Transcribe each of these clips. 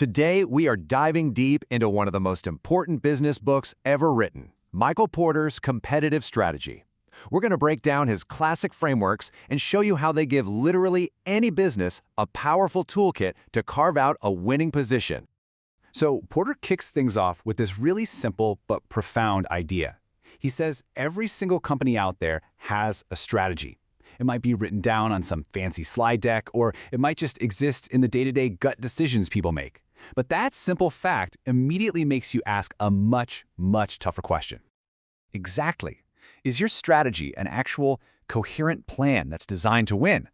Today, we are diving deep into one of the most important business books ever written, Michael Porter's Competitive Strategy. We're going to break down his classic frameworks and show you how they give literally any business a powerful toolkit to carve out a winning position. So Porter kicks things off with this really simple but profound idea. He says every single company out there has a strategy. It might be written down on some fancy slide deck, or it might just exist in the day-to-day gut decisions people make. But that simple fact immediately makes you ask a much, much tougher question. Exactly. Is your strategy an actual, coherent plan that's designed to win?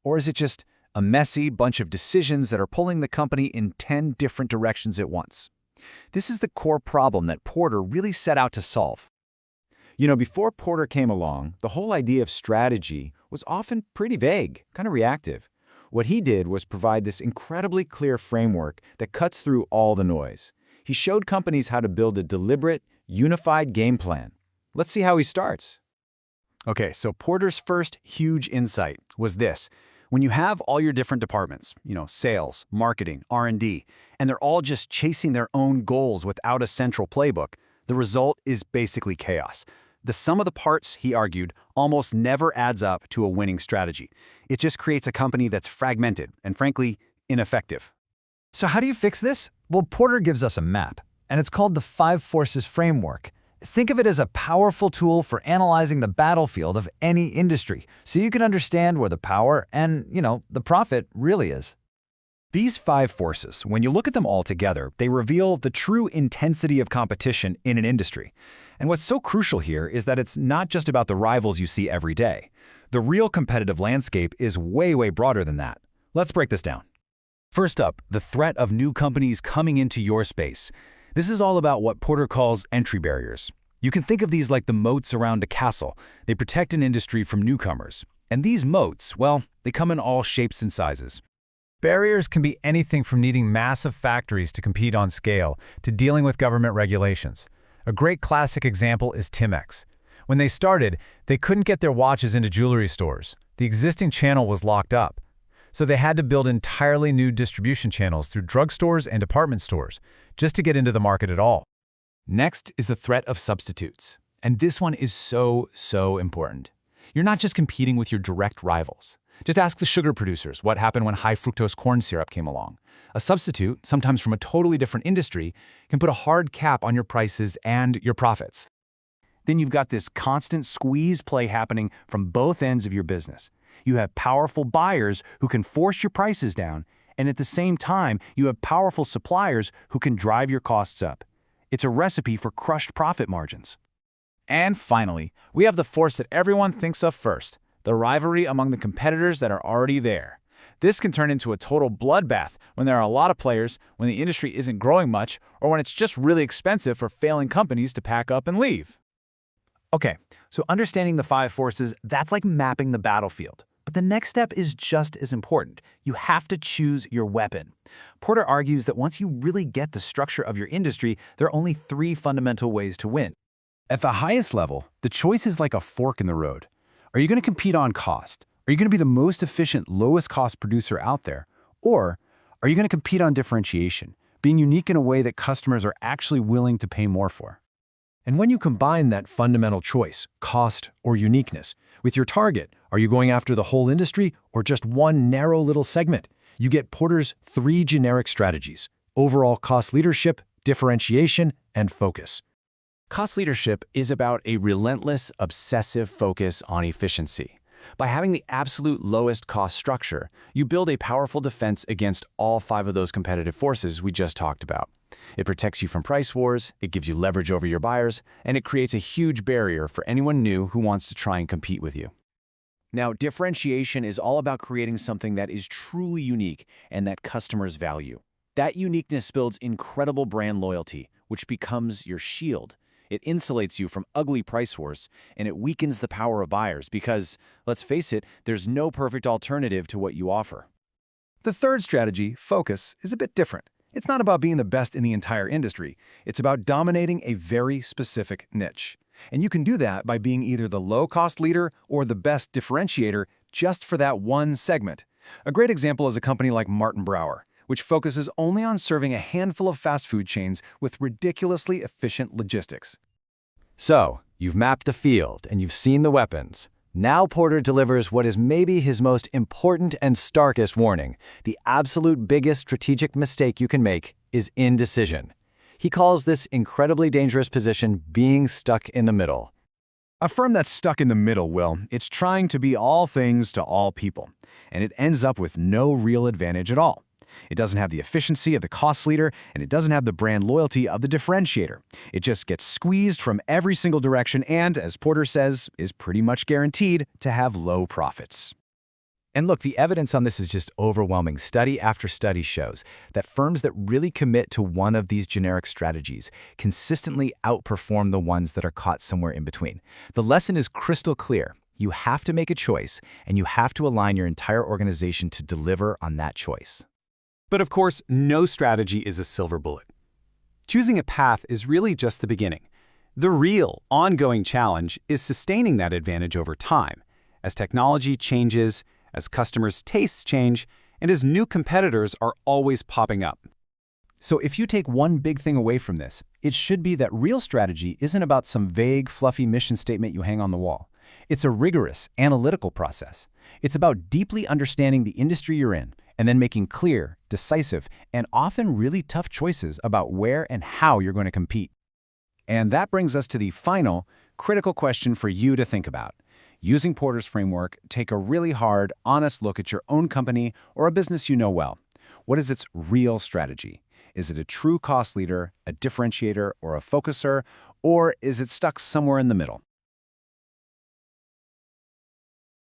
Or is it just a messy bunch of decisions that are pulling the company in 10 different directions at once? This is the core problem that Porter really set out to solve. Before Porter came along, the whole idea of strategy was often pretty vague, kind of reactive. What he did was provide this incredibly clear framework that cuts through all the noise. He showed companies how to build a deliberate, unified game plan. Let's see how he starts. Okay, so Porter's first huge insight was this. When you have all your different departments, sales, marketing, R&D, and they're all just chasing their own goals without a central playbook, the result is basically chaos. The sum of the parts, he argued, almost never adds up to a winning strategy. It just creates a company that's fragmented and, frankly, ineffective. So how do you fix this? Well, Porter gives us a map, and it's called the Five Forces Framework. Think of it as a powerful tool for analyzing the battlefield of any industry, so you can understand where the power and, the profit really is. These 5 forces, when you look at them all together, they reveal the true intensity of competition in an industry. And what's so crucial here is that it's not just about the rivals you see every day. The real competitive landscape is way, way broader than that. Let's break this down. First up, the threat of new companies coming into your space. This is all about what Porter calls entry barriers. You can think of these like the moats around a castle. They protect an industry from newcomers. And these moats, well, they come in all shapes and sizes. Barriers can be anything from needing massive factories to compete on scale to dealing with government regulations. A great classic example is Timex. When they started, they couldn't get their watches into jewelry stores. The existing channel was locked up. So they had to build entirely new distribution channels through drugstores and department stores just to get into the market at all. Next is the threat of substitutes. And this one is so important. You're not just competing with your direct rivals. Just ask the sugar producers what happened when high fructose corn syrup came along. A substitute, sometimes from a totally different industry, can put a hard cap on your prices and your profits. Then you've got this constant squeeze play happening from both ends of your business. You have powerful buyers who can force your prices down, and at the same time, you have powerful suppliers who can drive your costs up. It's a recipe for crushed profit margins. And finally, we have the force that everyone thinks of first, the rivalry among the competitors that are already there. This can turn into a total bloodbath when there are a lot of players, when the industry isn't growing much, or when it's just really expensive for failing companies to pack up and leave. Okay, so understanding the 5 forces, that's like mapping the battlefield. But the next step is just as important. You have to choose your weapon. Porter argues that once you really get the structure of your industry, there are only 3 fundamental ways to win. At the highest level, the choice is like a fork in the road. Are you going to compete on cost? Are you going to be the most efficient, lowest cost producer out there? Or are you going to compete on differentiation, being unique in a way that customers are actually willing to pay more for? And when you combine that fundamental choice, cost or uniqueness, with your target, are you going after the whole industry or just one narrow little segment? You get Porter's 3 generic strategies: overall cost leadership, differentiation, and focus. Cost leadership is about a relentless, obsessive focus on efficiency. By having the absolute lowest cost structure, you build a powerful defense against all 5 of those competitive forces we just talked about. It protects you from price wars, it gives you leverage over your buyers, and it creates a huge barrier for anyone new who wants to try and compete with you. Now, differentiation is all about creating something that is truly unique and that customers value. That uniqueness builds incredible brand loyalty, which becomes your shield. It insulates you from ugly price wars, and it weakens the power of buyers because, let's face it, there's no perfect alternative to what you offer. The third strategy, focus, is a bit different. It's not about being the best in the entire industry. It's about dominating a very specific niche. And you can do that by being either the low-cost leader or the best differentiator just for that one segment. A great example is a company like Martin Brower, which focuses only on serving a handful of fast food chains with ridiculously efficient logistics. So, you've mapped the field and you've seen the weapons. Now Porter delivers what is maybe his most important and starkest warning. The absolute biggest strategic mistake you can make is indecision. He calls this incredibly dangerous position being stuck in the middle. A firm that's stuck in the middle, Will, it's trying to be all things to all people, and it ends up with no real advantage at all. It doesn't have the efficiency of the cost leader, and it doesn't have the brand loyalty of the differentiator. It just gets squeezed from every single direction and, as Porter says, is pretty much guaranteed to have low profits. And look, the evidence on this is just overwhelming. Study after study shows that firms that really commit to one of these generic strategies consistently outperform the ones that are caught somewhere in between. The lesson is crystal clear. You have to make a choice, and you have to align your entire organization to deliver on that choice. But of course, no strategy is a silver bullet. Choosing a path is really just the beginning. The real, ongoing challenge is sustaining that advantage over time, as technology changes, as customers' tastes change, and as new competitors are always popping up. So if you take one big thing away from this, it should be that real strategy isn't about some vague, fluffy mission statement you hang on the wall. It's a rigorous, analytical process. It's about deeply understanding the industry you're in, and then making clear, decisive, and often really tough choices about where and how you're going to compete. And that brings us to the final, critical question for you to think about. Using Porter's framework, take a really hard, honest look at your own company or a business you know well. What is its real strategy? Is it a true cost leader, a differentiator, or a focuser, or is it stuck somewhere in the middle?